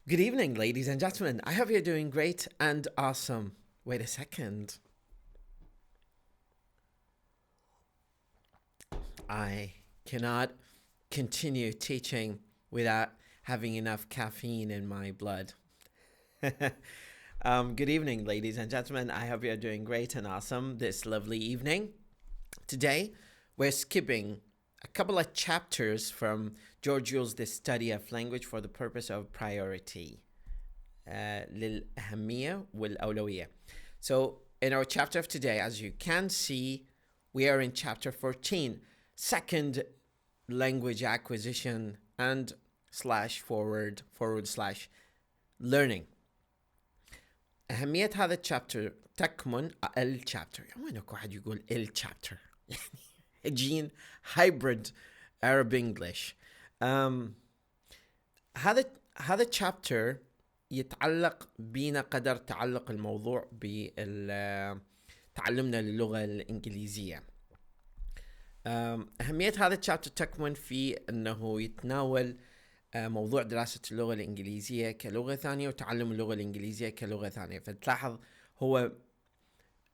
Good evening, ladies and gentlemen. I hope you're doing great and awesome. Wait a second. I cannot continue teaching without having enough caffeine in my blood. Good evening, ladies and gentlemen. I hope you're doing great and awesome this lovely evening. Today, we're skipping a couple of chapters from George's The Study of Language for the Purpose of Priority. للأهمية والأولوية. So, in our chapter of today, as you can see, we are in chapter 14, second language acquisition and /forward /learning. أهمية هذا الشابتر تكمن الشابتر. وينك واحد يقول الشابتر يعني جين hybrid Arab English. هذا الشابتر يتعلق بينا قدر تعلق الموضوع بتعلمنا للغة الإنجليزية. أهمية هذا الشابتر تكمن في أنه يتناول موضوع دراسة اللغة الإنجليزية كلغة ثانية وتعلم اللغة الإنجليزية كلغة ثانية. فتلاحظ هو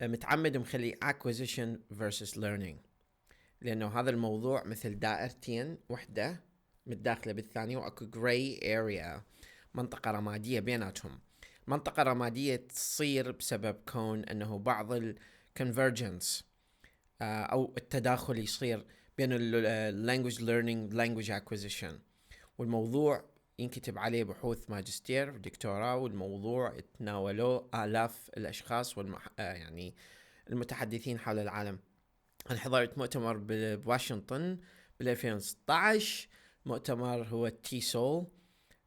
متعمد مخلي acquisition versus learning، لأنه هذا الموضوع مثل دائرتين، وحدة متداخلة بالثانية وأكو gray area، منطقة رمادية بيناتهم. منطقة رمادية تصير بسبب كون أنه بعض convergence أو التداخل يصير بين language learning language acquisition، والموضوع ينكتب عليه بحوث ماجستير ودكتوراه، والموضوع يتناولوه آلاف الأشخاص يعني المتحدثين حول العالم. أنا حضرت مؤتمر بواشنطن بال2016، مؤتمر هو تيسول.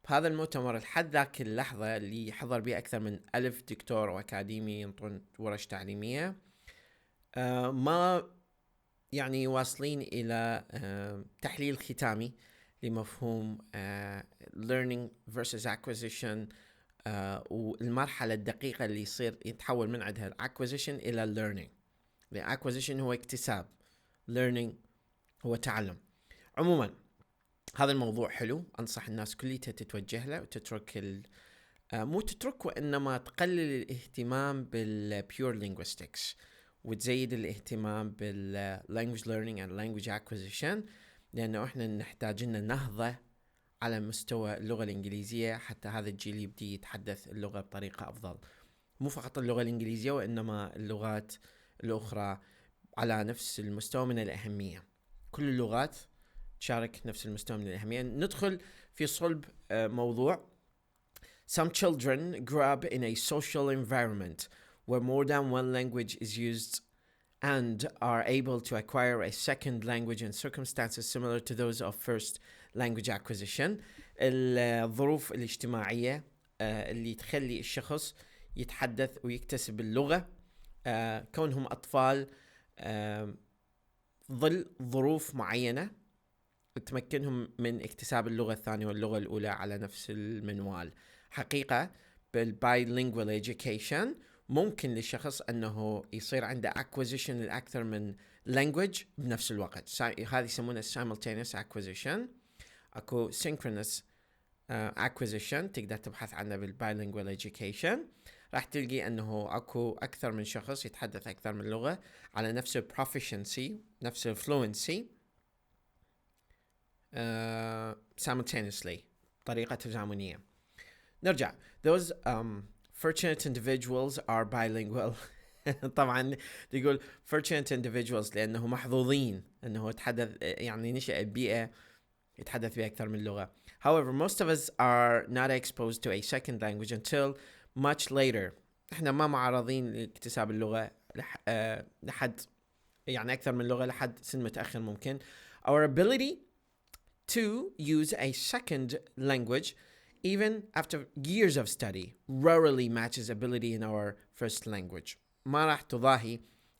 بهذا المؤتمر لحد ذاك اللحظة اللي حضر به أكثر من 1000 دكتور وأكاديمي ينطون ورش تعليمية، ما يعني واصلين إلى تحليل ختامي لمفهوم learning versus acquisition، والمرحلة الدقيقة اللي يصير يتحول من عندها acquisition إلى learning. acquisition هو اكتساب، learning هو تعلم. عموما هذا الموضوع حلو، أنصح الناس كلها تتوجه له وتترك مو تترك وإنما تقلل الاهتمام بالpure linguistics وتزيد الاهتمام بالlanguage learning and language acquisition، لأنه إحنا نحتاج لنا نهضة على مستوى اللغة الإنجليزية حتى هذا الجيل يبدي يتحدث اللغة بطريقة أفضل. مو فقط اللغة الإنجليزية وإنما اللغات الأخرى على نفس المستوى من الأهمية. كل اللغات تشارك نفس المستوى من الأهمية. ندخل في صلب موضوع. Some children grow up in a social environment where more than one language is used and are able to acquire a second language in circumstances similar to those of first language acquisition. الظروف الاجتماعية اللي تخلي الشخص يتحدث ويكتسب اللغة، كونهم أطفال ظل ظروف معينة تمكنهم من اكتساب اللغة الثانية واللغة الأولى على نفس المنوال. حقيقة بالbilingual education ممكن للشخص أنه يصير عنده acquisition لأكثر من language بنفس الوقت. هذه يسمونها simultaneous acquisition. أكو synchronous acquisition تقدر تبحث عنه بالbilingual education. راح تلقي أنه أكو أكثر من شخص يتحدث أكثر من لغة على نفس proficiency نفس fluency simultaneously طريقة تزامنية. نرجع. Those fortunate individuals are bilingual. طبعا يقول fortunate individuals لأنه محظوظين أنه يتحدث، يعني نشأ بيئة يتحدث بها أكثر من لغة. However, most of us are not exposed to a second language until much later. احنا ما معرضين لاكتساب اللغة لحد يعني أكثر من لغة لحد سن متأخر ممكن. Our ability to use a second language even after years of study rarely matches ability in our first language. ما راح تضاهي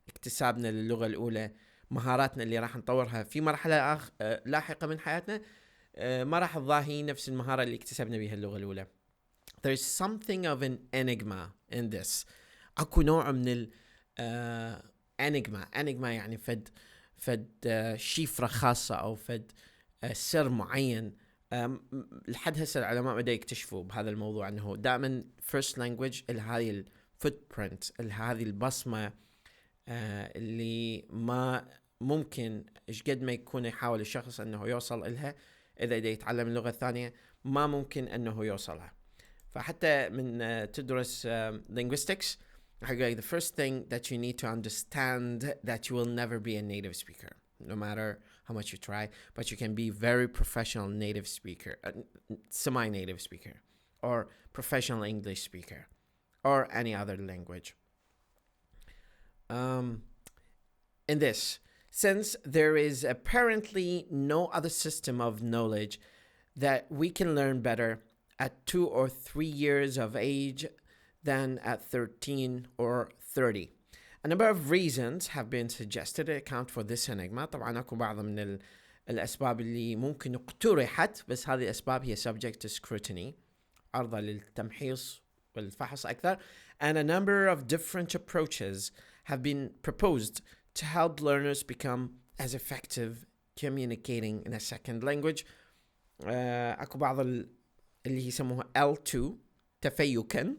اكتسابنا للغة الأولى مهاراتنا اللي راح نطورها في مرحلة لاحقة من حياتنا، ما راح تضاهي نفس المهارة اللي اكتسبنا بها اللغة الأولى. There is something of an enigma in this. أكو نوع من enigma يعني فد شفرة خاصة أو فد سر معين لحد هسه العلماء بدأوا يكتشفوا بهذا الموضوع انه دائما first language هذه الفوتبرنت، هذه البصمة اللي ما ممكن ايش قد ما يكون يحاول الشخص انه يوصل إلها، اذا يتعلم اللغة الثانية ما ممكن انه يوصلها. فحتى من تدرس linguistics حقول the first thing that you need to understand that you will never be a native speaker no matter how much you try, but you can be very professional native speaker, semi-native speaker, or professional English speaker, or any other language. In this, since there is apparently no other system of knowledge that we can learn better at 2 or 3 years of age than at 13 or 30. A number of reasons have been suggested to account for this enigma. طبعا اكو بعض من الاسباب اللي ممكن اقترحت، بس هذه الاسباب هي subject to scrutiny، عرضة للتمحيص والفحص اكثر. And a number of different approaches have been proposed to help learners become as effective communicating in a second language. اكو بعض اللي يسموها L2 تفيكا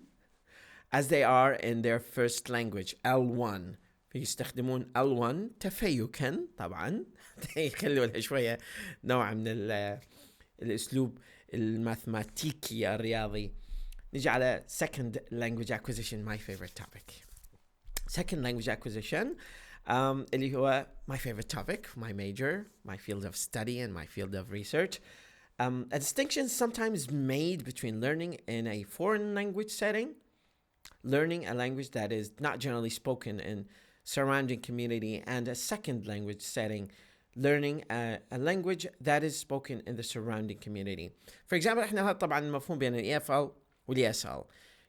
as they are in their first language L1، فيستخدمون L1 تفيكا طبعا يخلوا لها شوية نوع من الاسلوب الماثماتيكي الرياضي. نجي على second language acquisition, my favorite topic. Second language acquisition اللي هو my favorite topic, my major, my field of study and my field of research. A distinction is sometimes made between learning in a foreign language setting, learning a language that is not generally spoken in surrounding community, and a second language setting, learning a language that is spoken in the surrounding community. For example, احنا هذا طبعا مفهوم بين ال EFL وال ESL.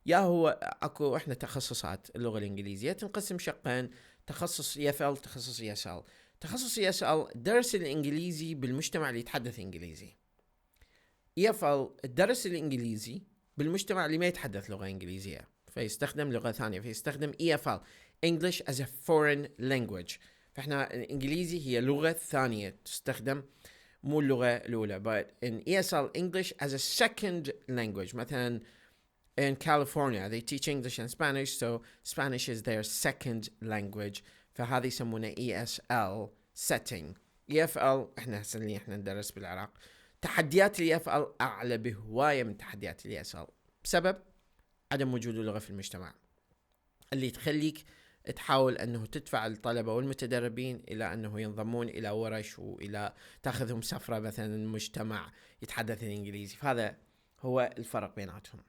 يا هو اكو احنا تخصصات اللغة الانجليزية تنقسم شقين، تخصص EFL تخصص ESL. تخصص ESL درس الانجليزي بالمجتمع اللي يتحدث انجليزي. EFL الدرس الانجليزي بالمجتمع اللي ما يتحدث لغة انجليزية، فيستخدم لغة ثانية، فيستخدم EFL English as a foreign language. فاحنا الانجليزي هي لغة ثانية تستخدم مو اللغة الأولى. But in ESL English as a second language. مثلا in California they teach English and Spanish, so Spanish is their second language. فهذه يسمونه ESL setting. EFL احنا ندرس بالعراق تحديات ال EFL أعلى بهواية من تحديات ال ESL بسبب عدم وجود اللغة في المجتمع، اللي تخليك تحاول أنه تدفع الطلبة والمتدربين إلى أنه ينضمون إلى ورش وإلى تأخذهم سفرة مثلا المجتمع يتحدث الإنجليزي. فهذا هو الفرق بيناتهم.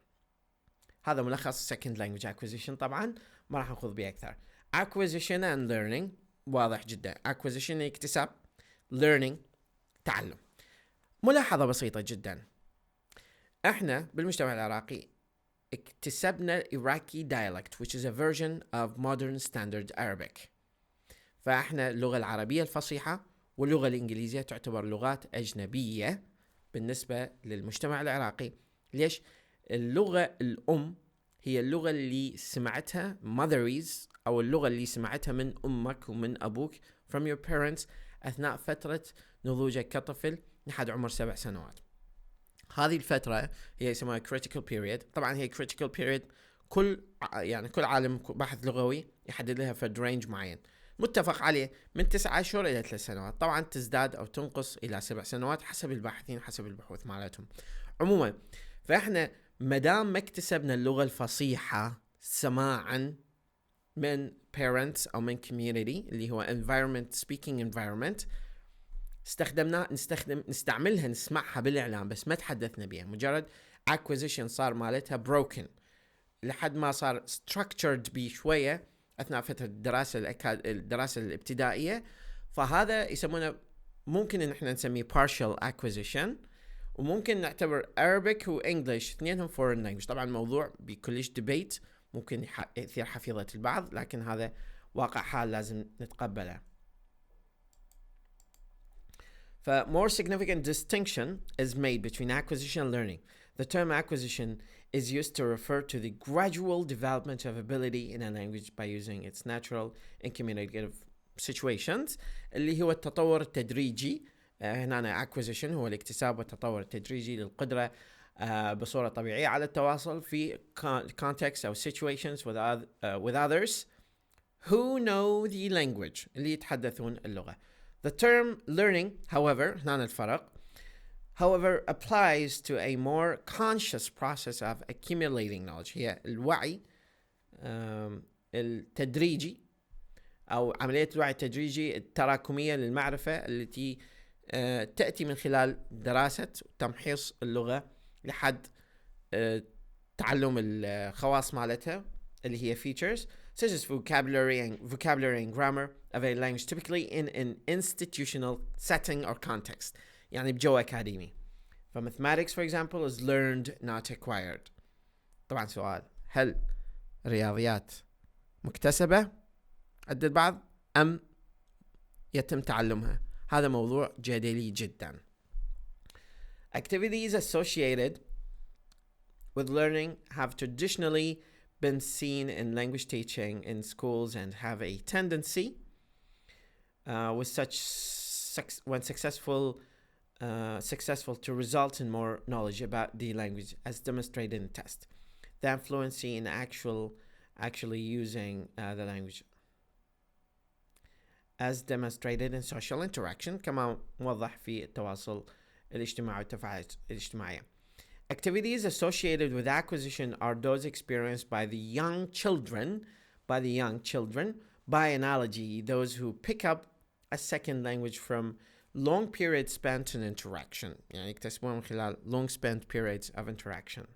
هذا ملخص second language acquisition. طبعا ما راح نخوض به أكثر. acquisition and learning واضح جدا. acquisition اكتساب، learning تعلم. ملاحظة بسيطة جدا، احنا بالمجتمع العراقي اكتسبنا Iraqi dialect which is a version of modern standard Arabic. فاحنا اللغة العربية الفصيحة واللغة الإنجليزية تعتبر لغات أجنبية بالنسبة للمجتمع العراقي. ليش؟ اللغة الأم هي اللغة اللي سمعتها mothers، أو اللغة اللي سمعتها من أمك ومن أبوك from your parents أثناء فترة نضوجك كطفل لحد عمر 7 سنوات. هذه الفترة هي يسموها critical period. طبعا هي critical period كل عالم باحث لغوي يحدد لها فد رينج معين متفق عليه من 9 أشهر إلى 3 سنوات. طبعا تزداد أو تنقص إلى 7 سنوات حسب الباحثين، حسب البحوث مالتهم. عموما فإحنا مدام ما اكتسبنا اللغة الفصيحة سماعا من parents أو من community اللي هو environment speaking environment، نستعملها نسمعها بالإعلام بس ما تحدثنا بها. مجرد acquisition صار مالتها broken لحد ما صار structured بشوية أثناء فترة الدراسة الابتدائية. فهذا يسمونه ممكن إن احنا نسميه partial acquisition، وممكن نعتبر Arabic و English اثنينهم foreign language. طبعا الموضوع بكلش debate، ممكن يثير حفيظة البعض، لكن هذا واقع حال لازم نتقبله. A more significant distinction is made between acquisition and learning. The term acquisition is used to refer to the gradual development of ability in a language by using its natural and communicative situations، اللي هو التطور التدريجي هنا acquisition هو الاكتساب والتطور التدريجي للقدرة بصورة طبيعية على التواصل في context أو situations with others who know the language اللي يتحدثون اللغة. The term learning, however, هنا الفرق, however, applies to a more conscious process of accumulating knowledge. هي الوعي التدريجي أو عملية الوعي التدريجي التراكمية للمعرفة التي تأتي من خلال دراسة وتمحيص اللغة لحد تعلم الخواص مالتها اللي هي features such as vocabulary and grammar of a language, typically in an institutional setting or context. يعني بجو أكاديمي. Mathematics, for example, is learned, not acquired. طبعا سؤال: هل الرياضيات مكتسبة عند البعض أم يتم تعلمها؟ هذا موضوع جدلي جدا. Activities associated with learning have traditionally been seen in language teaching in schools and have a tendency, with such when successful to result in more knowledge about the language, as demonstrated in test. The fluency in actually using the language, as demonstrated in social interaction, كما موضح في التواصل الاجتماعي والتفاعلات الاجتماعية. Activities associated with acquisition are those experienced by the young children, by analogy, those who pick up a second language from long periods spent in interaction. يعني يكتسبون من خلال long spent periods of interaction.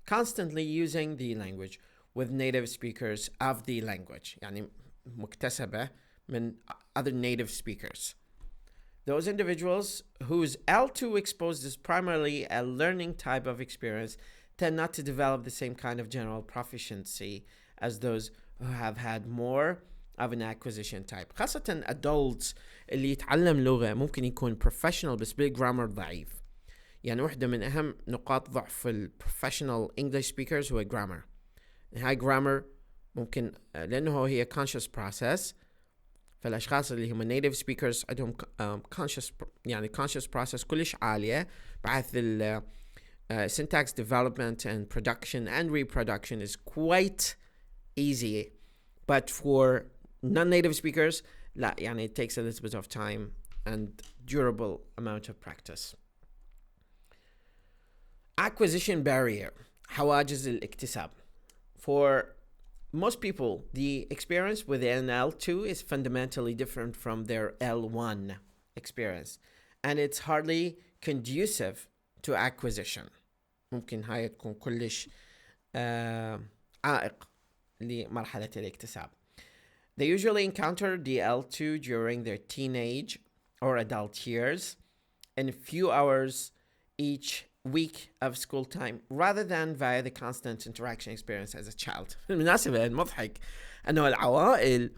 Constantly using the language with native speakers of the language. يعني مكتسبة من other native speakers. Those individuals whose L2 exposed is primarily a learning type of experience tend not to develop the same kind of general proficiency as those who have had more of an acquisition type. خاصة adults اللي يتعلم لغة ممكن يكون professional بس بالجرامر ضعيف. يعني واحدة من أهم نقاط ضعف البروفيشنال English speakers هو grammar. هاي grammar ممكن لأنه هي conscious process، فالأشخاص اللي هم native speakers عندهم conscious process كلش عالية، بحيث syntax development and production and reproduction is quite easy. But for non-native speakers, لا يعني it takes a little bit of time and durable amount of practice. Acquisition barrier، حواجز الاكتساب. For most people, the experience with an L2 is fundamentally different from their L1 experience, and it's hardly conducive to acquisition. ممكن هاي تكون كلش عائق لمرحلة الاكتساب. They usually encounter the L2 during their teenage or adult years in a few hours each week of school time rather than via the constant interaction experience as a child. بالمناسبة المضحك أنه العوائل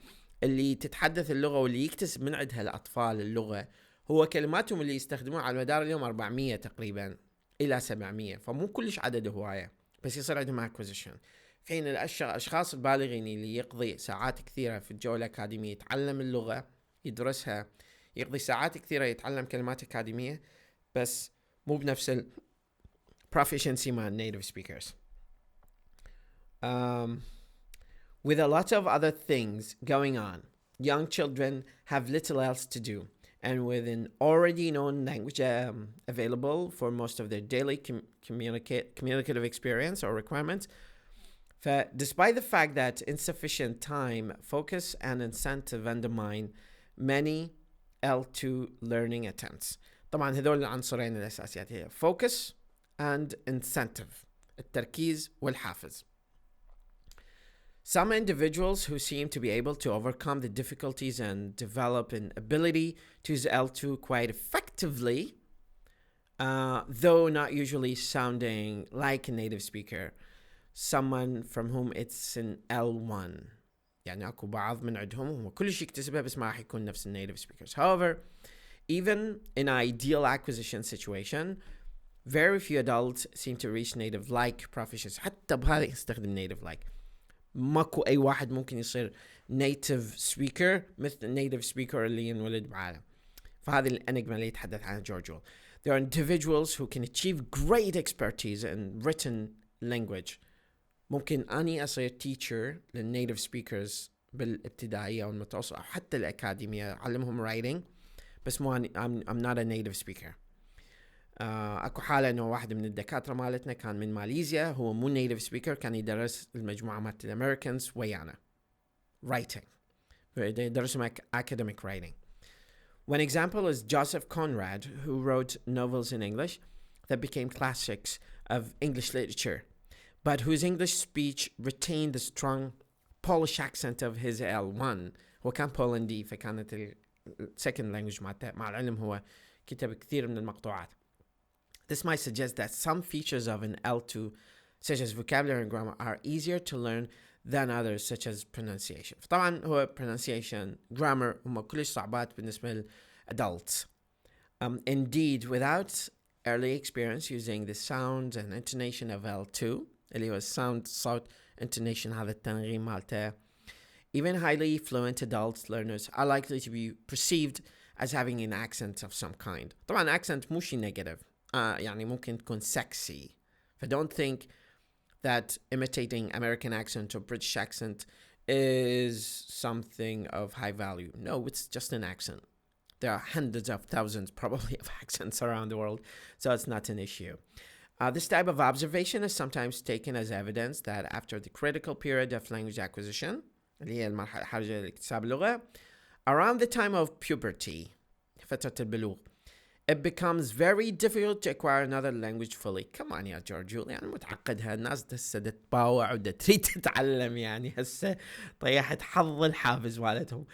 اللي تتحدث اللغة واللي يكتسب من عندها الأطفال اللغة هو كلماتهم اللي يستخدمون على مدار اليوم 400 تقريبا إلى 700، فمو كلش عدد هواية، بس يصير عندهم acquisition. في حين الأشخاص البالغين اللي يقضي ساعات كثيرة في الجو الأكاديمي يتعلم اللغة يدرسها، يقضي ساعات كثيرة يتعلم كلمات أكاديمية، بس مو بنفس proficiency مع native speakers. With a lot of other things going on, young children have little else to do, and with an already known language available for most of their daily communicative experience or requirements, despite the fact that insufficient time, focus, and incentive undermine many L2 learning attempts. طبعا هذول العنصرين الأساسيات هي focus and incentive، التركيز والحافز. Some individuals who seem to be able to overcome the difficulties and develop an ability to use L2 quite effectively, though not usually sounding like a native speaker, someone from whom it's an L1. يعني أكو بعض من عندهم هم كلش يكتسبها بس ما راح يكون نفس native speakers. However, even in an ideal acquisition situation, very few adults seem to reach native-like proficiency. حتى بهذا يستخدم native-like. ماكو أي واحد ممكن يصير native speaker مثل native speaker اللي ينولد بعالم. فهذه الانجما اللي يتحدث عنها جورج. There are individuals who can achieve great expertise in written language. ممكن أني أصير teacher للnative speakers بالابتدائية أو المتوسط أو حتى الأكاديمية أعلمهم writing، بس مو I'm not a native speaker. أكو حالة إنه واحد من الدكاترة مالتنا كان من ماليزيا، هو مو native speaker، كان يدرس المجموعة مالت الأمريكانز ويانا writing، يدرسهم academic writing. One example is Joseph Conrad, who wrote novels in English that became classics of English literature, but whose English speech retained the strong Polish accent of his L1. هو كان بولندي، فكانت second language مع العلم هو كتب كثير من المقطوعات. This might suggest that some features of an L2, such as vocabulary and grammar, are easier to learn than others, such as pronunciation. طبعا هو pronunciation, grammar هم كلش صعبات بالنسبة لل adults. Indeed, without early experience using the sounds and intonation of L2, اللي هو sound, صوت, intonation، هذا التنغيم مالته, even highly fluent adult learners are likely to be perceived as having an accent of some kind. طبعا accent مو شي negative. يعني ممكن تكون sexy. So don't think that imitating American accent or British accent is something of high value. No, it's just an accent. There are hundreds of thousands probably of accents around the world, so it's not an issue. This type of observation is sometimes taken as evidence that after the critical period of language acquisition, اللي هي المرحلة الحرجة لاكتساب اللغة, around the time of puberty, فترة البلوغ, it becomes very difficult to acquire another language fully. Come on يا جورج، يعني متعقد هالناس هسه تتباوع تريد تتعلم، يعني هسه طيحت حظ الحافز مالتهم.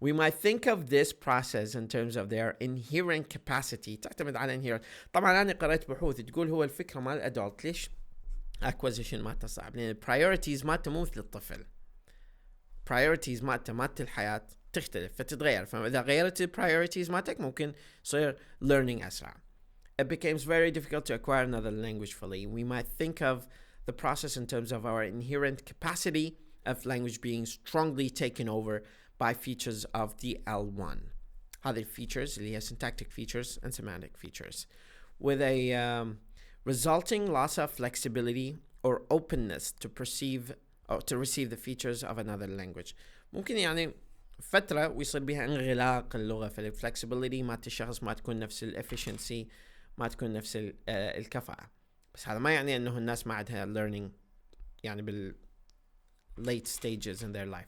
We might think of this process in terms of their inherent capacity. تعتمد على inherent. طبعا أنا قرأت بحوث تقول هو الفكرة مال الأدولت ليش acquisition مالته صعب، لأن priorities مالته مو مثل الطفل. priorities مالت الحياة تختلف فتتغير، فإذا غيرت priorities مالتك ممكن يصير learning أسرع. It becomes very difficult to acquire another language fully. We might think of the process in terms of our inherent capacity of language being strongly taken over by features of the L1. هذه features اللي هي syntactic features and semantic features, with a resulting loss of flexibility or openness to perceive or to receive the features of another language. ممكن يعني فترة ويصير بها انغلاق اللغة، فالفلكسبيليتي مالت الشخص ما تكون نفس الافشنسي، ما تكون نفس الكفاءة. بس هذا ما يعني انه الناس ما عندها learning يعني بال late stages in their life.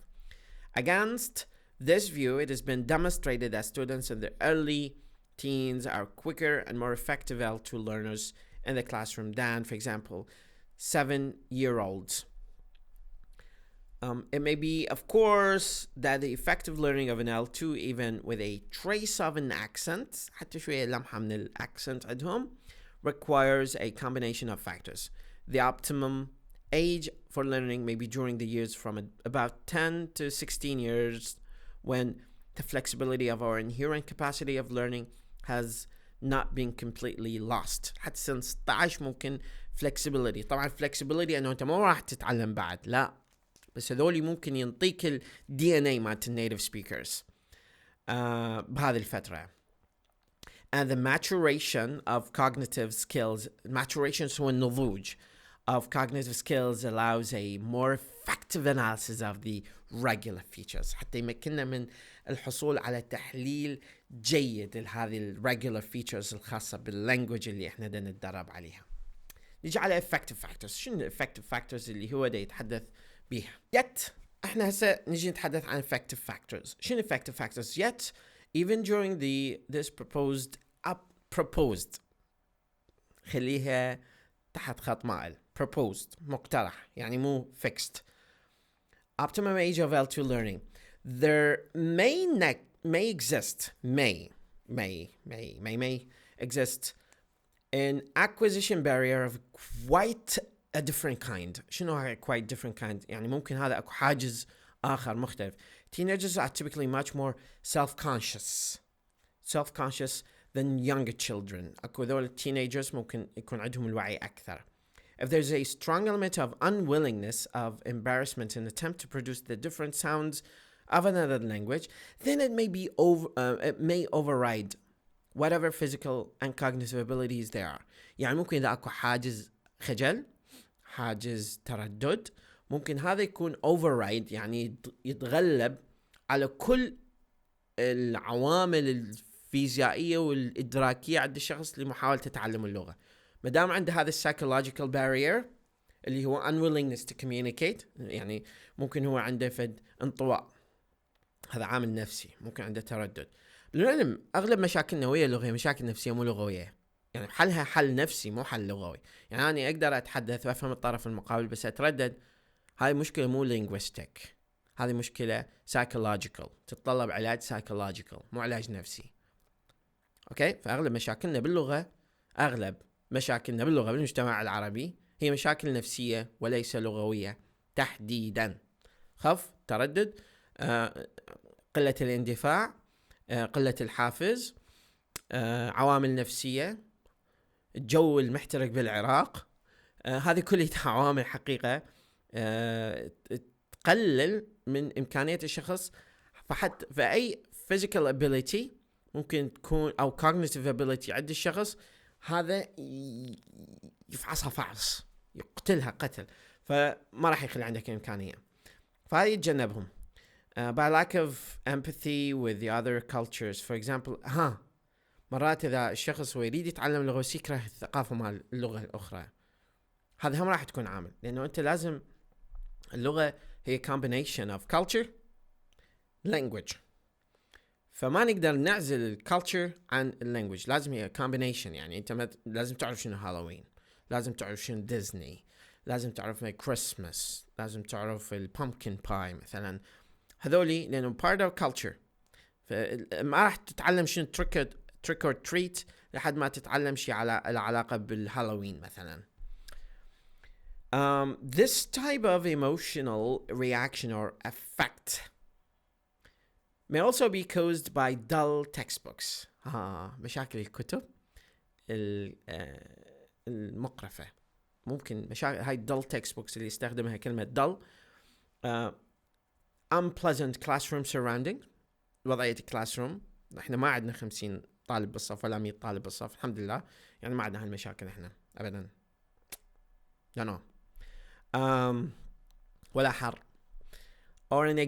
Against this view, it has been demonstrated that students in their early teens are quicker and more effective L2 learners in the classroom than, for example, 7-year-olds. It may be, of course, that the effective learning of an L2, even with a trace of an accent, حتى شوية لمحة من الأكسنت عندهم, requires a combination of factors. The optimum age for learning may be during the years from about 10 to 16 years, when the flexibility of our inherent capacity of learning has not been completely lost. حتى سن 16 ممكن flexibility. طبعا flexibility أنه أنت ما راح تتعلم بعد، لا، بس هذولي ممكن ينطيك ال DNA مالت native speakers بهذه الفترة. And the maturation of cognitive skills, maturation هو النضوج of cognitive skills, allows a more effective analysis of the regular features، حتى يمكننا من الحصول على تحليل جيد لهذه ال regular features الخاصة باللانجوج اللي احنا دا نتدرب عليها. نيجي على effective factors. شنو effective factors اللي هو دا يتحدث بيها؟ yet احنا هسه نيجي نتحدث عن effective factors. شنو effective factors؟ yet even during this proposed خليها تحت خط مائل. proposed مقترح، يعني مو fixed. Optimum age of L2 learning. There may exist an acquisition barrier of quite a different kind. شنو quite different kind؟ يعني ممكن هذا أكو حاجز آخر مختلف. Teenagers are typically much more self-conscious than younger children. أكو ذول teenagers ممكن يكون عندهم الوعي أكثر. If there's a strong element of unwillingness, of embarrassment in an attempt to produce the different sounds of another language, then it may override whatever physical and cognitive abilities there are. يعني ممكن إذا أكو حاجز خجل، حاجز تردد، ممكن هذا يكون override، يعني يتغلب على كل العوامل الفيزيائية والإدراكية عند الشخص لمحاولة تعلم اللغة. مدام عنده هذا psychological barrier اللي هو unwillingness to communicate، يعني ممكن هو عنده فد انطواء، هذا عامل نفسي، ممكن عنده تردد. للعلم أغلب مشاكلنا ويا اللغة مشاكل نفسية مو لغوية، يعني حلها حل نفسي مو حل لغوي. يعني أنا أقدر أتحدث وأفهم الطرف المقابل بس أتردد، هاي مشكلة مو linguistic، هذه مشكلة psychological، تتطلب علاج psychological مو علاج نفسي. أوكي، فأغلب مشاكلنا باللغة، بالمجتمع العربي هي مشاكل نفسية وليس لغوية تحديدا. خوف، تردد، قلة الاندفاع، قلة الحافز، عوامل نفسية، الجو المحترق بالعراق، هذه كلها عوامل حقيقة تقلل من إمكانية الشخص. فحتى في أي physical ability ممكن تكون أو cognitive ability عند الشخص، هذا يفعصها فعص، يقتلها قتل، فما راح يخلي عندك إمكانية. فهذه يتجنبهم. by lack of empathy with the other cultures. For example، مرات إذا الشخص هو يريد يتعلم اللغة بس يكره الثقافة مال اللغة الأخرى، هذا هم راح تكون عامل، لأنه أنت لازم، اللغة هي combination of culture language، فما نقدر نعزل الكالتشر عن اللانجوج، لازم هي combination. يعني أنت لازم تعرف شنو هالوين، لازم تعرف شنو ديزني، لازم تعرف كريسماس، لازم تعرف البامكن باي مثلا، هذولي لأنه part of culture. فما راح تتعلم شنو trick or treat لحد ما تتعلم شيء على العلاقة بالهالوين مثلا. This type of emotional reaction or effect may also be caused by dull textbooks. مشاكل الكتب المقرفة، ممكن مشاكل هاي dull textbooks اللي يستخدمها كلمة dull. unpleasant classroom surrounding، وضعية classroom، احنا ما عندنا 50 طالب بالصف ولا 100 طالب بالصف الحمد لله، يعني ما عندنا هالمشاكل احنا ابدا، no. ولا حر or an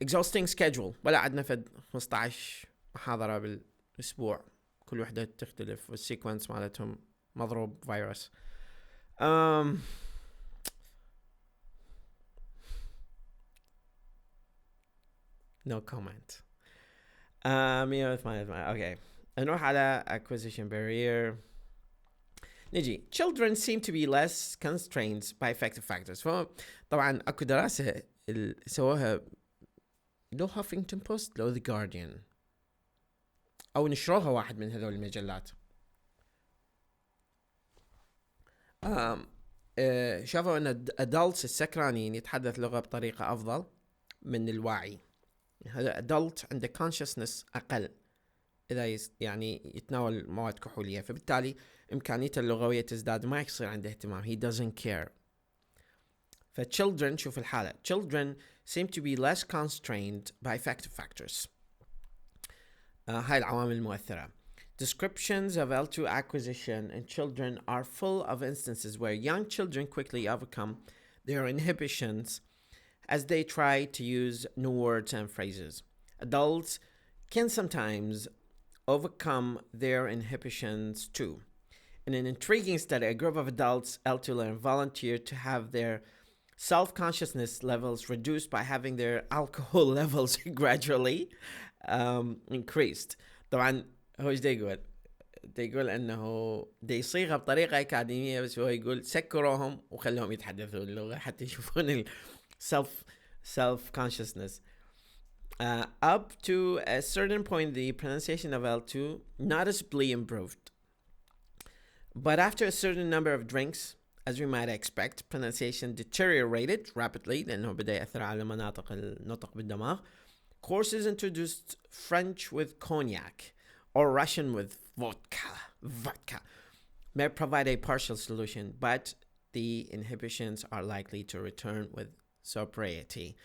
exhausting schedule، ولا عندنا فد 15 محاضرة بالأسبوع كل وحدة تختلف والسيكونس مالتهم مضروب فيروس. no comment. 188. اوكي، نروح على acquisition barrier. نجي children seem to be less constrained by effective factors. طبعا اكو دراسة سووها لو هافينغتون بوست لو ذا جارديان او نشروها واحد من هذول المجلات. شافوا ان adults السكرانين يتحدث لغة بطريقة افضل من الواعي. هذا adult عنده consciousness اقل اذا يعني يتناول مواد كحولية، فبالتالي امكانيته اللغوية تزداد، ما يصير عنده اهتمام، he doesn't care. children، شوف الحالة، children seem to be less constrained by effective factors. هاي العوامل المؤثرة. Descriptions of L2 acquisition in children are full of instances where young children quickly overcome their inhibitions as they try to use new words and phrases. Adults can sometimes overcome their inhibitions too. In an intriguing study, a group of adults, L2 learners, volunteered to have their self-consciousness levels reduced by having their alcohol levels gradually increased. طبعا هو ايش يقول انه يصيغها بطريقة اكاديمية، بس هو يقول سكروهم وخلوهم يتحدثوا اللغة حتى يشوفون self consciousness. Up to a certain point, the pronunciation of L2 noticeably improved. But after a certain number of drinks, as we might expect, pronunciation deteriorated rapidly لأنه بدأ يأثر على مناطق النطق بالدماغ. Courses introduced French with cognac or Russian with vodka may provide a partial solution, but the inhibitions are likely to return with sobriety.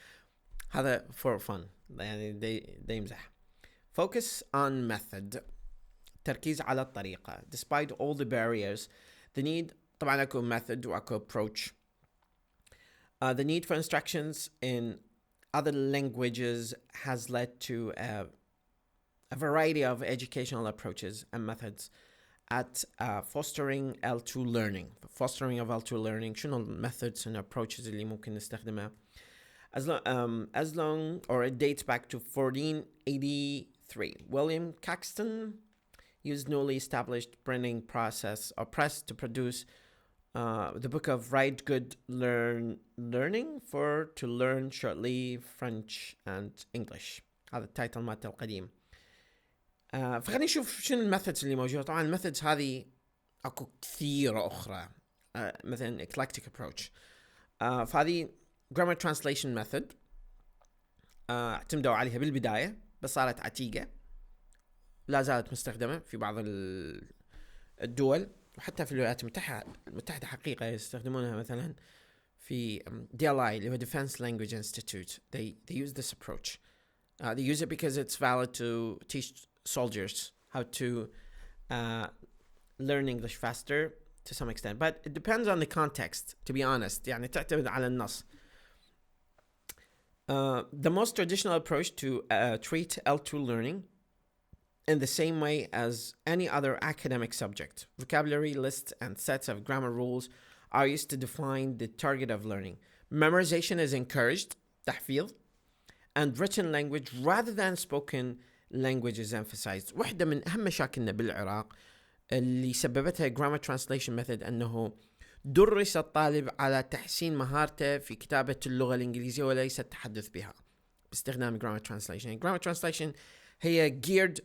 هذا for fun يعني دي يمزح. Focus on method. تركيز على الطريقة. Despite all the barriers, the need طبعا أكو method وأكو approach. The need for instructions in other languages has led to a variety of educational approaches and methods at fostering L2 learning. Fostering of L2 learning شنو methods and approaches اللي ممكن نستخدمها as long or it dates back to 1483. William Caxton used newly established printing process or press to produce the book of Write Good Learning for to learn shortly French and English. هذا التايتل مالته القديم. فخلينا نشوف شنو الميثودز اللي موجودة. طبعا الميثودز هذه اكو كثيرة اخرى مثلا eclectic approach. فهذه grammar translation method اعتمدوا عليها بالبداية بس صارت عتيقة لا زالت مستخدمة في بعض الدول وحتى في الولايات المتحدة حقيقة يستخدمونها. مثلا في DLI اللي هو Defense Language Institute they use this approach. They use it because it's valid to teach soldiers how to learn English faster to some extent, but it depends on the context, to be honest. يعني تعتمد على النص. The most traditional approach to treat L2 learning in the same way as any other academic subject. Vocabulary lists and sets of grammar rules are used to define the target of learning. Memorization is encouraged, تحفيظ, and written language rather than spoken language is emphasized. واحدة من أهم مشاكلنا بالعراق اللي سببتها grammar translation method أنه درس الطالب على تحسين مهارته في كتابة اللغة الإنجليزية وليس التحدث بها باستخدام grammar translation. Grammar translation هي geared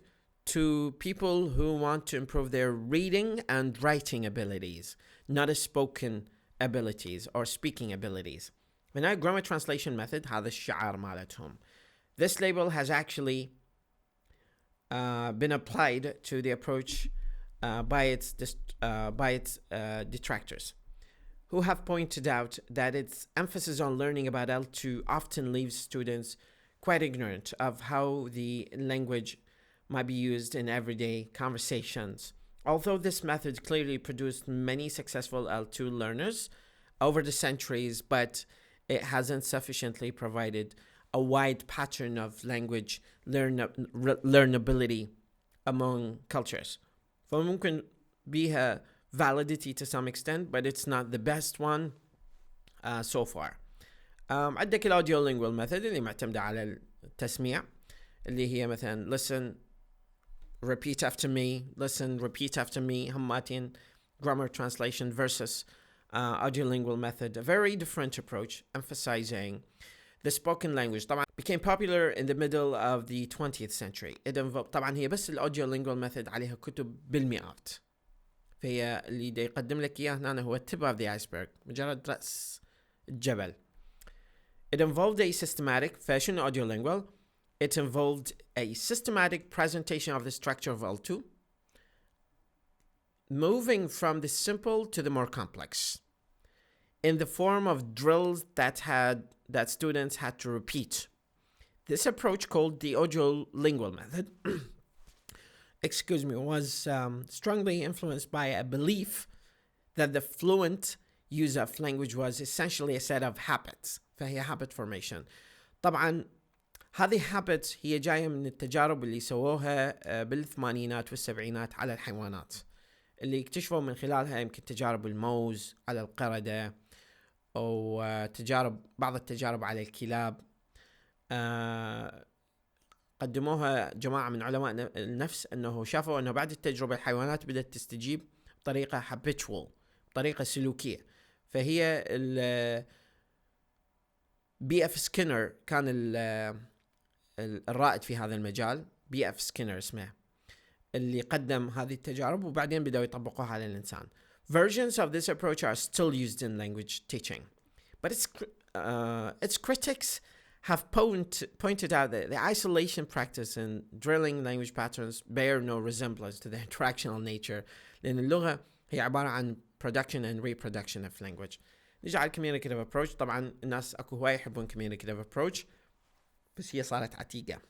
to people who want to improve their reading and writing abilities, not as spoken abilities or speaking abilities. Now, grammar translation method هذا الشعار مالتهم. This label has actually been applied to the approach by its detractors, who have pointed out that its emphasis on learning about L2 often leaves students quite ignorant of how the language might be used in everyday conversations. Although this method clearly produced many successful L2 learners over the centuries, but it hasn't sufficiently provided a wide pattern of language learnability among cultures. فممكن بيها validity to some extent, but it's not the best one so far. عندك الأوديو lingual method اللي معتمدة على التسميع اللي هي مثلا listen, repeat after me, listen, repeat after me, هماتين grammar translation versus audiolingual method, a very different approach emphasizing the spoken language. طبعا became popular in the middle of the 20th century. طبعا هي بس الاوديولينجوال ميثود عليها كتب بالمئات. فهي اللي دا يقدم لك اياه هنا هو tip of the iceberg, مجرد رأس الجبل. It involved a systematic fashion audiolingual. It involved a systematic presentation of the structure of L2, moving from the simple to the more complex, in the form of drills that students had to repeat. This approach, called the audiolingual method, was strongly influenced by a belief that the fluent use of language was essentially a set of habits. فهي habit formation. طبعا هذه habits هي جاية من التجارب اللي سووها بالثمانينات والسبعينات على الحيوانات اللي اكتشفوا من خلالها يمكن تجارب الموز على القردة أو بعض التجارب على الكلاب. قدموها جماعة من علماء النفس أنه شافوا أنه بعد التجربة الحيوانات بدأت تستجيب بطريقة habitual, بطريقة سلوكية. فهي بي اف سكينر كان الرائد في هذا المجال. بي اف سكينر اسمه اللي قدم هذه التجارب وبعدين بدأوا يطبقوها على الإنسان. Versions of this approach are still used in language teaching, but its critics have pointed out that the isolation practice and drilling language patterns bear no resemblance to the interactional nature, لأن اللغة هي عبارة عن production and reproduction of language. نيجي على communicative approach. طبعا الناس أكو هواي يحبون communicative approach. بس هي صارت عتيقة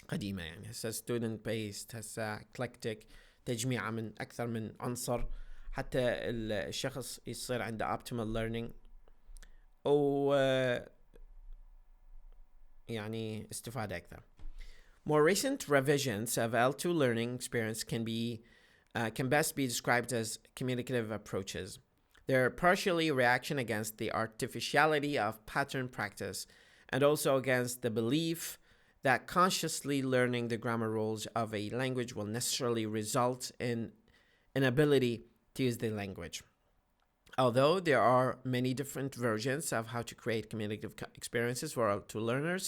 قديمة، يعني هسه student based، هسه eclectic، تجميعة من أكثر من عنصر حتى الشخص يصير عنده optimal learning أو يعني استفادة أكثر. More recent revisions of L2 learning experience can best be described as communicative approaches. They're partially a reaction against the artificiality of pattern practice and also against the belief that consciously learning the grammar rules of a language will necessarily result in an ability to use the language. Although there are many different versions of how to create communicative experiences for L2 learners,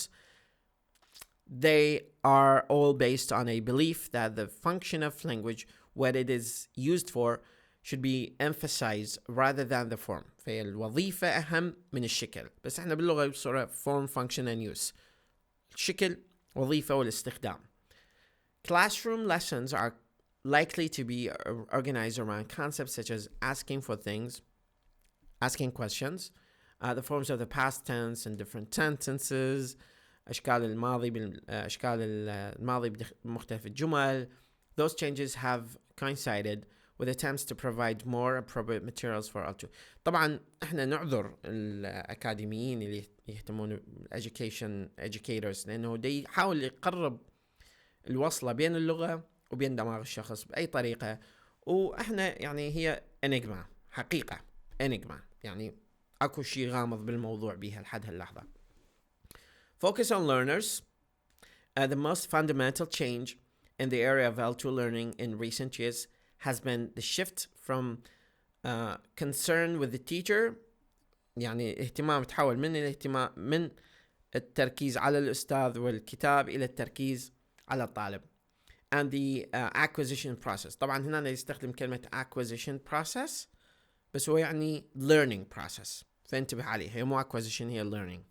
they are all based on a belief that the function of language, what it is used for, should be emphasized rather than the form. فالوظيفة أهم من الشكل، بس احنا باللغة بصورة form, function and use. الشكل وظيفة والاستخدام. Classroom lessons are likely to be organized around concepts such as asking for things, asking questions, the forms of the past tense and different sentences, أشكال الماضي بمختلف الجمل. Those changes have coincided with attempts to provide more appropriate materials for L2. طبعا احنا نعذر الأكاديميين اللي يهتمون educators لأنه دي يحاول يقرب الوصلة بين اللغة وبين دماغ الشخص بأي طريقة، وإحنا يعني هي انigma، حقيقة enigma، يعني أكو شيء غامض بالموضوع بها لحد هاللحظة. Focus on learners. The most fundamental change in the area of L2 learning in recent years has been the shift from concern with the teacher، يعني اهتمام تحول من الاهتمام من التركيز على الأستاذ والكتاب إلى التركيز على الطالب. And the acquisition process. طبعا هنا يستخدم كلمة acquisition process بس هو يعني learning process، فانتبه عليه، هي مو acquisition هي learning.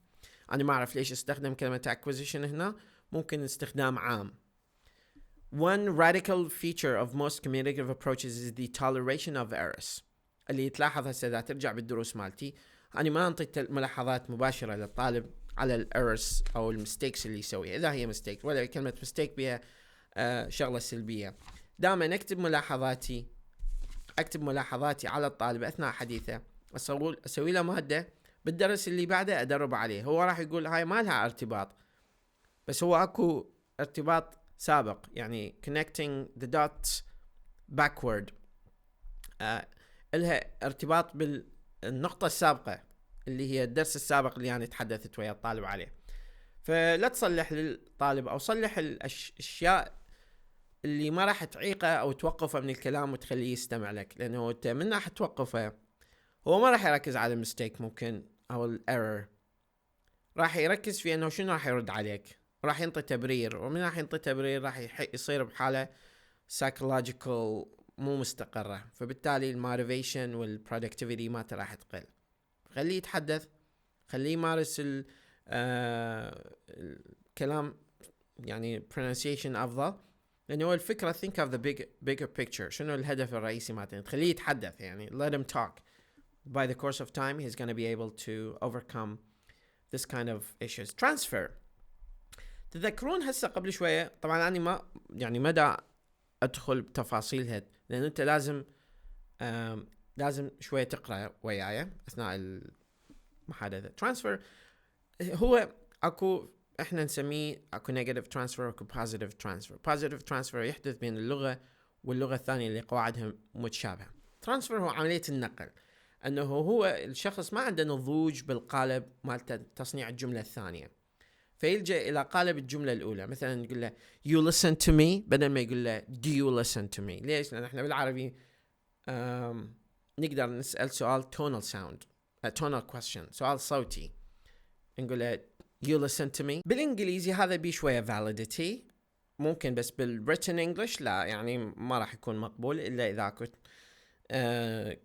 أنا ما أعرف ليش استخدم كلمة acquisition هنا، ممكن استخدام عام. One radical feature of most communicative approaches is the toleration of errors. اللي تلاحظ هسه إذا ترجع بالدروس مالتي أنا ما أنطي ملاحظات مباشرة للطالب على الإيرورز أو المستيكس اللي يسويها، إذا هي مستيك ولا كلمة مستيك بها شغلة سلبية. دائما أكتب ملاحظاتي على الطالب أثناء حديثه، أسوي له مادة بالدرس اللي بعده أدرب عليه. هو راح يقول هاي ما لها ارتباط، بس هو أكو ارتباط سابق، يعني connecting the dots backward، لها ارتباط بالنقطة السابقة اللي هي الدرس السابق اللي يعني تحدثت ويا الطالب عليه. فلا تصلح للطالب أو صلح الأشياء اللي ما راح تعيقه أو توقفه من الكلام وتخليه يستمع لك، لأنه أنت من راح توقفه هو ما راح يركز على المستيك ممكن أو الإيرور، راح يركز في أنه شنو راح يرد عليك، راح ينطي تبرير، ومن راح ينطي تبرير راح يصير بحالة psychological مو مستقرة، فبالتالي الموتيفيشن والبرودكتيفيتي ما راح تقل. خليه يتحدث، خليه يمارس الكلام، يعني pronunciation أفضل، لأنه هو الفكرة think of the bigger picture، شنو الهدف الرئيسي مالته، تخليه يتحدث، يعني let him talk. By the course of time he's going to be able to overcome this kind of issues. Transfer. تذكرون هسه قبل شوية، طبعا أنا ما دا أدخل بتفاصيلها لأن أنت لازم شوية تقرأ وياي أثناء المحادثة. Transfer هو احنا نسميه اكو negative transfer واكو positive transfer. positive transfer يحدث بين اللغة واللغة الثانية اللي قواعدها متشابهة. transfer هو عملية النقل، انه هو الشخص ما عنده نضوج بالقالب مال تصنيع الجملة الثانية، فيلجأ الى قالب الجملة الاولى. مثلا يقول له you listen to me بدل ما يقول له do you listen to me. ليش؟ لان احنا بالعربي نقدر نسأل سؤال tonal sound tonal question، سؤال صوتي، نقول له you listen to me. بالإنجليزي هذا بيه شوية validity ممكن، بس بالwritten English لا، يعني ما راح يكون مقبول إلا إذا كنت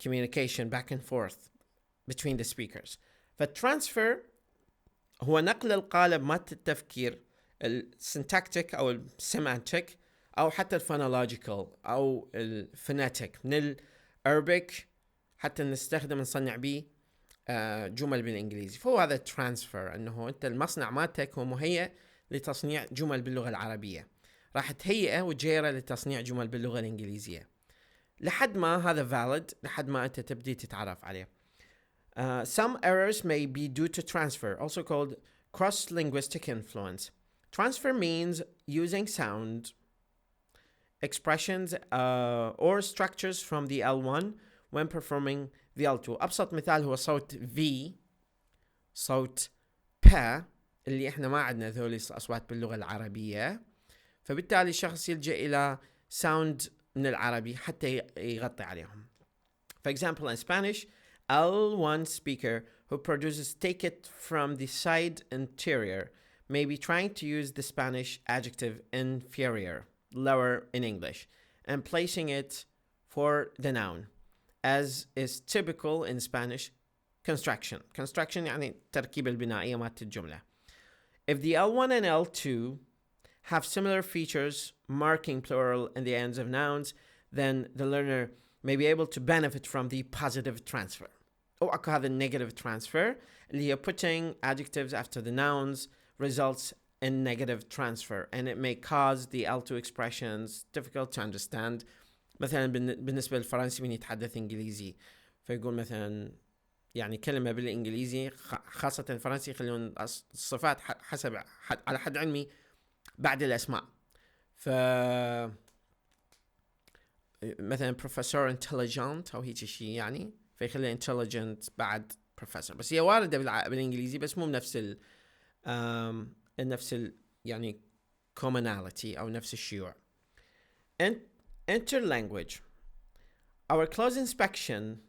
communication back and forth between the speakers. فالtransfer هو نقل القالب مات التفكير السنتاكتيك أو السيمانتيك أو حتى الفونولوجيكال أو الفوناتيك من الأربك، حتى نستخدم نصنع بيه جمل بالإنجليزي. فهو هذا ترانسفير، أنه أنت المصنع مالتك هو مهيئ لتصنيع جمل باللغة العربية، راح تهيئه وتجيره لتصنيع جمل باللغة الإنجليزية لحد ما هذا valid، لحد ما أنت تبدي تتعرف عليه. Some errors may be due to transfer, also called cross-linguistic influence. Transfer means using sound, expressions or structures from the L1 when performing the L2. أبسط مثال هو صوت V، صوت P، اللي احنا ما عندنا ذولي الأصوات باللغة العربية، فبالتالي الشخص يلجأ إلى sound من العربي حتى يغطي عليهم. For example, in Spanish, L1 speaker who produces take it from the side interior may be trying to use the Spanish adjective inferior, lower in English, and placing it for the noun, as is typical in Spanish construction. Construction يعني التركيبة البنائية مالت الجملة. If the L1 and L2 have similar features marking plural in the ends of nouns, then the learner may be able to benefit from the positive transfer. أو أكو هذا negative transfer اللي هي putting adjectives after the nouns results in negative transfer, and it may cause the L2 expressions difficult to understand. مثلا بالنسبة للفرنسي من يتحدث إنجليزي فيقول مثلا يعني كلمة بالإنجليزي خاصة الفرنسي يخلون الصفات حسب على حد علمي بعد الأسماء. ف مثلا professor intelligent أو هيك شيء يعني فيخلي intelligent بعد professor، بس هي واردة بالإنجليزي بس مو بنفس نفس يعني commonality أو نفس الشيوع. Interlanguage. On close inspection,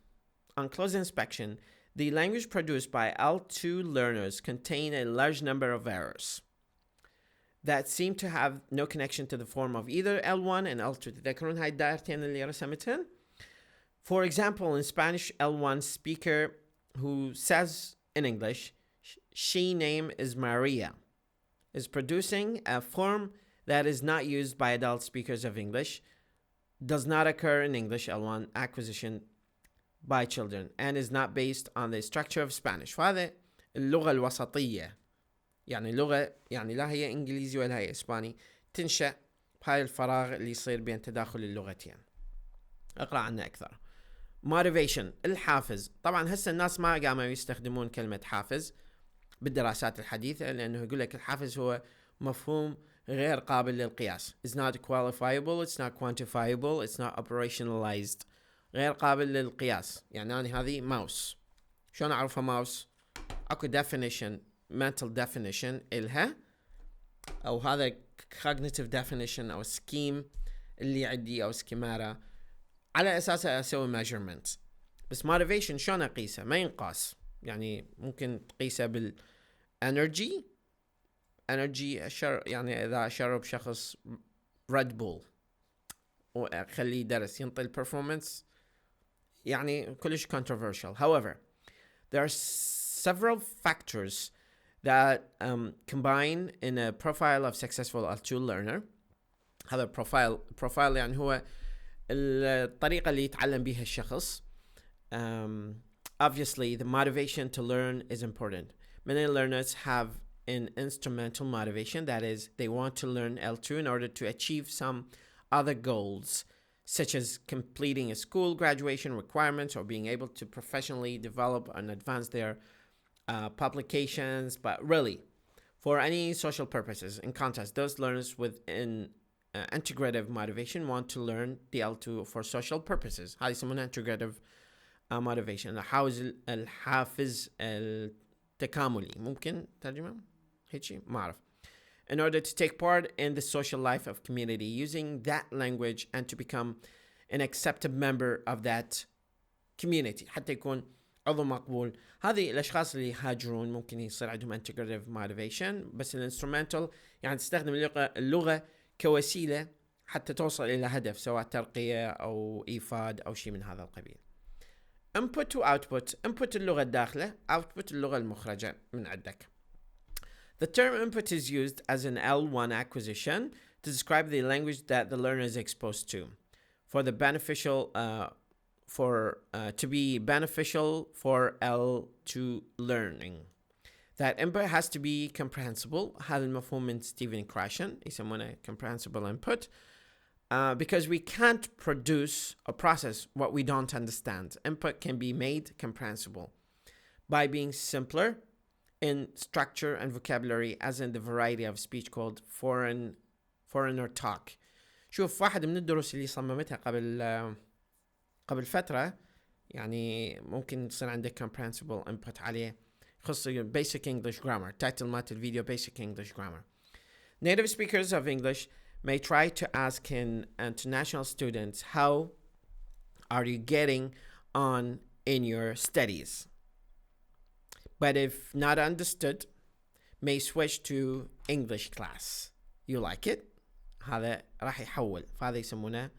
the language produced by L2 learners contain a large number of errors that seem to have no connection to the form of either L1 and L2. تذكرون هاي الدائرتين اللي رسمتهن؟ For example, in Spanish, L1 speaker who says in English, she name is Maria, is producing a form that is not used by adult speakers of English, does not occur in English L1 acquisition by children, and is not based on the structure of Spanish. فهذا اللغة الوسطية، يعني لغة يعني لا هي إنجليزي ولا هي إسباني، تنشأ بهاي الفراغ اللي يصير بين تداخل اللغتين. أقرأ عنه أكثر. Motivation، الحافز. طبعا هسه الناس ما قاموا يستخدمون كلمة حافز بالدراسات الحديثة، لأنه يقول لك الحافز هو مفهوم غير قابل للقياس. It's not qualifiable, it's not quantifiable, it's not operationalized. غير قابل للقياس. يعني أنا هذه ماوس، شلون أعرفها ماوس؟ أكو definition، mental definition إلها، أو هذا cognitive definition أو scheme اللي عندي أو سكيمارا على أساسه أسوي measurement. بس motivation شلون أقيسه؟ ما ينقاس. يعني ممكن تقيسه بالenergy يعني إذا شرب شخص Red Bull وخليه درس ينطي البرفورمانس يعني كلش controversial. However, there are several factors that combine in a profile of successful L2 learner. هذا profile يعني هو الطريقة اللي يتعلم بها الشخص. Obviously, the motivation to learn is important. Many learners have an instrumental motivation, that is, they want to learn L2 in order to achieve some other goals, such as completing a school graduation requirements or being able to professionally develop and advance their publications, but really, for any social purposes. In contrast, those learners with an integrative motivation want to learn the L2 for social purposes. هذه يسمونها integrative motivation. الحافز التكاملي، ممكن ترجمة هيك شيء ما أعرف. In order to take part in the social life of community using that language and to become an accepted member of that community، حتى يكون عضو مقبول. هذه الأشخاص اللي يهاجرون ممكن يصير عندهم integrative motivation، بس الانسترومنتال يعني تستخدم اللغة كوسيلة حتى توصل إلى هدف، سواء ترقية أو إيفاد أو شيء من هذا القبيل. input و output. input اللغة الداخلة، output اللغة المخرجة من عندك. The term input is used as an L1 acquisition to describe the language that the learner is exposed to for the beneficial to be beneficial for L2 learning. That input has to be comprehensible. هذا المفهوم من ستيفن كراشن يسمونه comprehensible input. Because we can't produce or process what we don't understand. Input can be made comprehensible by being simpler in structure and vocabulary, as in the variety of speech called foreigner talk. شوف، واحد من الدروس اللي صممتها قبل فترة، يعني ممكن يصير عندك comprehensible input عليه، يخص basic English grammar. title مالت الفيديو basic English grammar. Native speakers of English may try to ask international students, how are you getting on in your studies? But if not understood, may switch to English class. You like it? هذا راح يحول، فهذا يسمونه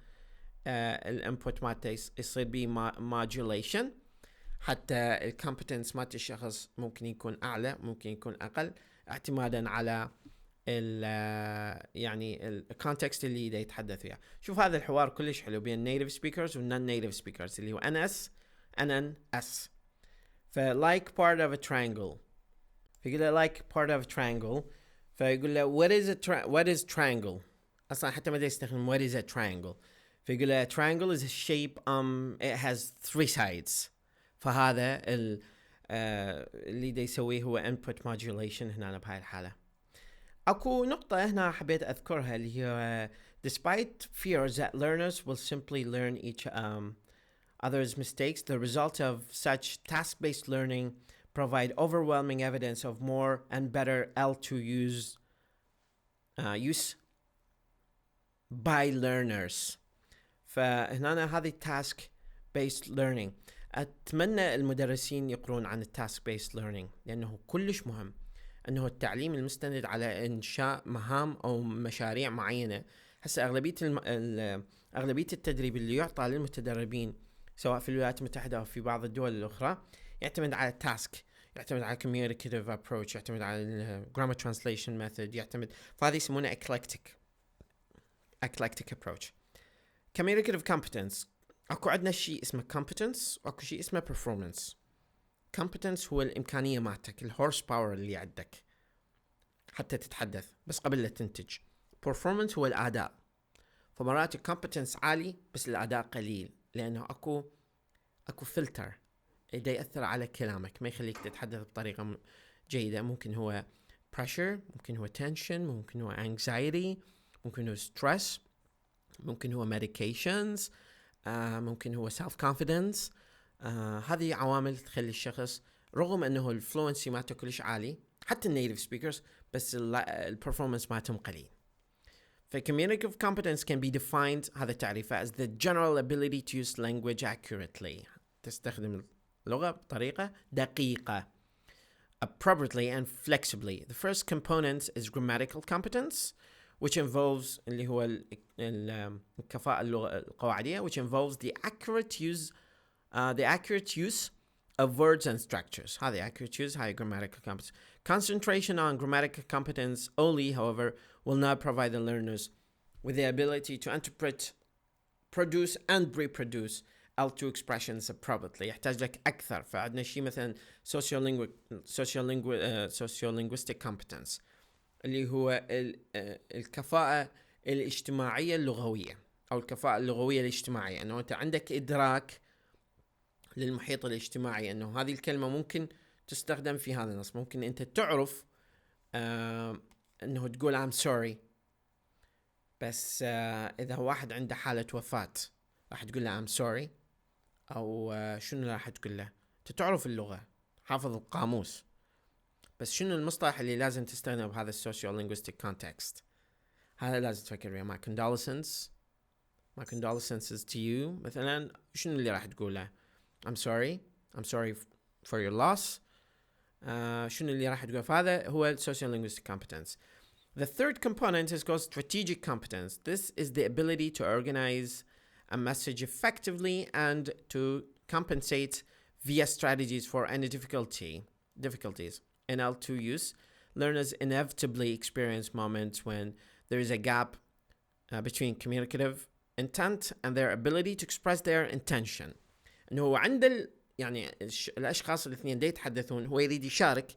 الانبوت مالته يصير بيه modulation، حتى الكومبتنس مالت الشخص ممكن يكون اعلى ممكن يكون اقل، اعتمادا على يعني الكونتكست اللي دا يتحدث فيها. شوف، هذا الحوار كلش حلو بين native speakers و non-native speakers اللي هو NNS. ف like part of a triangle، فيقول له like part of a triangle، فيقول له what is triangle. اصلا حتى ما دا يستخدم what is a triangle، فيقول له triangle is a shape it has 3 sides. فهذا اللي دا يسويه هو input modulation هنا بهاي الحالة. اكو نقطة هنا حبيت اذكرها اللي هي despite fears that learners will simply learn each other's mistakes, the results of such task-based learning provide overwhelming evidence of more and better L2 use by learners. فهنا هذه task-based learning. أتمنى المدرسين يقرون عن task-based learning، لأنه كلش مهم أنه التعليم المستند على إنشاء مهام أو مشاريع معينة. هسه أغلبية التدريب اللي يعطى للمتدربين سواء في الولايات المتحدة أو في بعض الدول الأخرى يعتمد على task، يعتمد على communicative approach، يعتمد على grammar translation method، يعتمد، فهذه يسمونه eclectic approach. communicative competence، اكو عندنا شيء اسمه competence واكو شيء اسمه performance. competence هو الامكانيه مالتك، الهورس باور اللي عندك حتى تتحدث بس قبل لا تنتج. performance هو الاداء، فمرات الكومبتنس عالي بس الاداء قليل، لانه اكو فلتر يدا ياثر على كلامك ما يخليك تتحدث بطريقه جيده. ممكن هو pressure، ممكن هو tension، ممكن هو anxiety، ممكن هو stress، ممكن هو medications، ممكن هو self confidence. هذه عوامل تخلي الشخص رغم انه الفلوينسي مالته كلش عالي، حتى النيتيف سبيكرز، بس البرفورمانس مالتهم قليل. ف communicative competence can be defined، هذا تعريفه، as the general ability to use language accurately، تستخدم اللغة بطريقة دقيقة، appropriately and flexibly. The first component is grammatical competence, which involves اللي هو الكفاءة اللغة القواعدية، which involves the accurate use of words and structures. هذه accurate use، هاي grammatical competence. Concentration on grammatical competence only, however, will not provide the learners with the ability to interpret, produce and reproduce L2 expressions appropriately. يحتاج لك أكثر. فعندنا شيء مثلا sociolinguistic competence اللي هو الكفاءة الاجتماعية اللغوية أو الكفاءة اللغوية الاجتماعية، أنه أنت عندك إدراك للمحيط الاجتماعي، أنه هذه الكلمة ممكن تستخدم في هذا النص، ممكن أنت تعرف أنه تقول I'm sorry، بس إذا واحد عنده حالة وفاة راح تقول له I'm sorry، أو شنو راح تقول له؟ تعرف اللغة، حافظ القاموس، بس شنو المصطلح اللي لازم تستخدمه بهذا sociolinguistic context؟ هذا لازم تفكر فيه. my condolences to you مثلا، شنو اللي راح تقوله؟ I'm sorry for your loss. شنو اللي راح تقول؟ فهذا هو sociolinguistic competence. The third component is called strategic competence. This is the ability to organize a message effectively and to compensate via strategies for any difficulties. In L2 use, learners inevitably experience moments when there is a gap between communicative intent and their ability to express their intention. انه هو عند يعني الاشخاص الاثنين دا يتحدثون، هو يريد يشارك،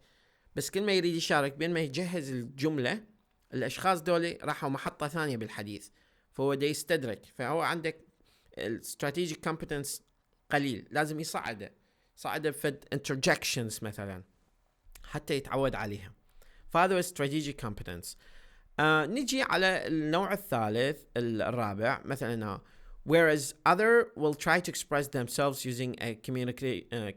بس كل ما يريد يشارك بين ما يجهز الجملة الاشخاص دول راحوا محطة ثانية بالحديث، فهو دا يستدرك. فهو عندك الاستراتيجيك كومبتنس قليل، لازم يصعده فد interjections مثلا حتى يتعود عليها. فهذا strategic competence. نجي على النوع الثالث الرابع مثلا whereas other will try to express themselves using a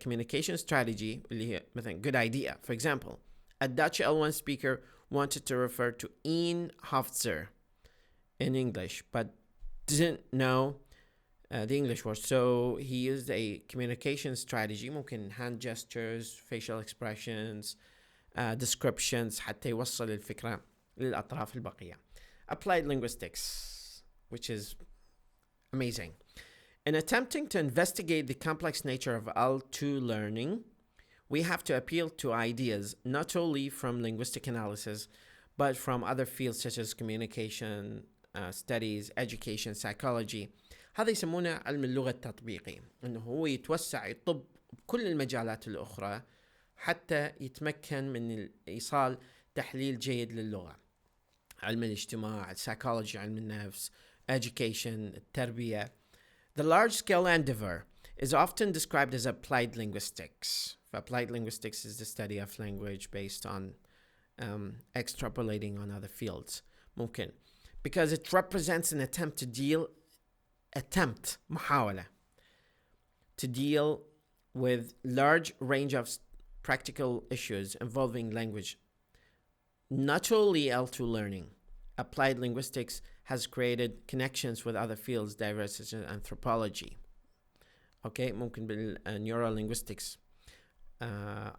communication strategy اللي هي مثلا good idea. For example, a Dutch L1 speaker wanted to refer to Ian Hofzer in English but didn't know the English word, so he used a communication strategy ممكن hand gestures, facial expressions, descriptions حتى يوصل الفكرة للأطراف البقية. Applied linguistics, which is amazing. In attempting to investigate the complex nature of L2 learning, we have to appeal to ideas not only from linguistic analysis, but from other fields such as communication, studies, education, psychology. هذا يسمونه علم اللغة التطبيقي، انه هو يتوسع يطب بكل المجالات الأخرى حتى يتمكن من إيصال تحليل جيد للغة. علم الاجتماع، السايكولوجي، علم النفس، education، التربية. The large-scale endeavor is often described as applied linguistics. Applied linguistics is the study of language based on extrapolating on other fields. ممكن because it represents an attempt to deal محاولة to deal with large range of practical issues involving language, not only L2 learning. Applied linguistics has created connections with other fields diverse such as anthropology. Okay, ممكن بالneurolinguistics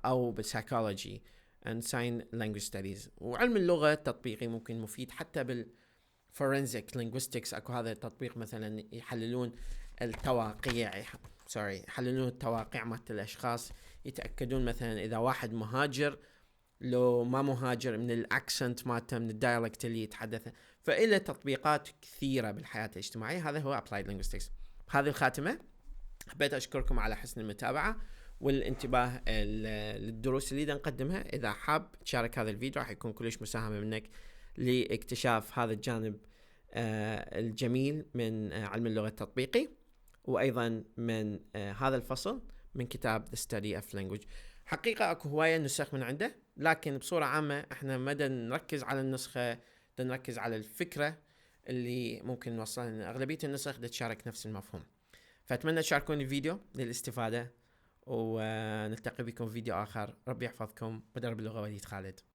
أو بالpsychology and sign language studies. وعلم اللغة التطبيقي ممكن مفيد حتى بالforensic linguistics. أكو هذا التطبيق مثلا يحللون يحللون التواقع مالت الأشخاص، يتأكدون مثلا إذا واحد مهاجر لو ما مهاجر من الأكسنت مالته، من الدايلكت اللي يتحدثه. فإلى تطبيقات كثيرة بالحياة الاجتماعية. هذا هو Applied Linguistics. بهذه الخاتمة حبيت أشكركم على حسن المتابعة والانتباه للدروس اللي نقدمها. إذا حاب تشارك هذا الفيديو راح يكون كلش مساهمة منك لاكتشاف هذا الجانب الجميل من علم اللغة التطبيقي، وأيضا من هذا الفصل من كتاب The Study of Language. حقيقة أكو هواية نسخ من عنده، لكن بصورة عامة احنا مدى نركز على النسخة، نركز على الفكرة اللي ممكن نوصلها. أغلبية النسخ تشارك نفس المفهوم. فأتمنى تشاركون الفيديو للاستفادة، ونلتقي بكم في فيديو آخر. ربي يحفظكم. بدرب اللغة وليد خالد.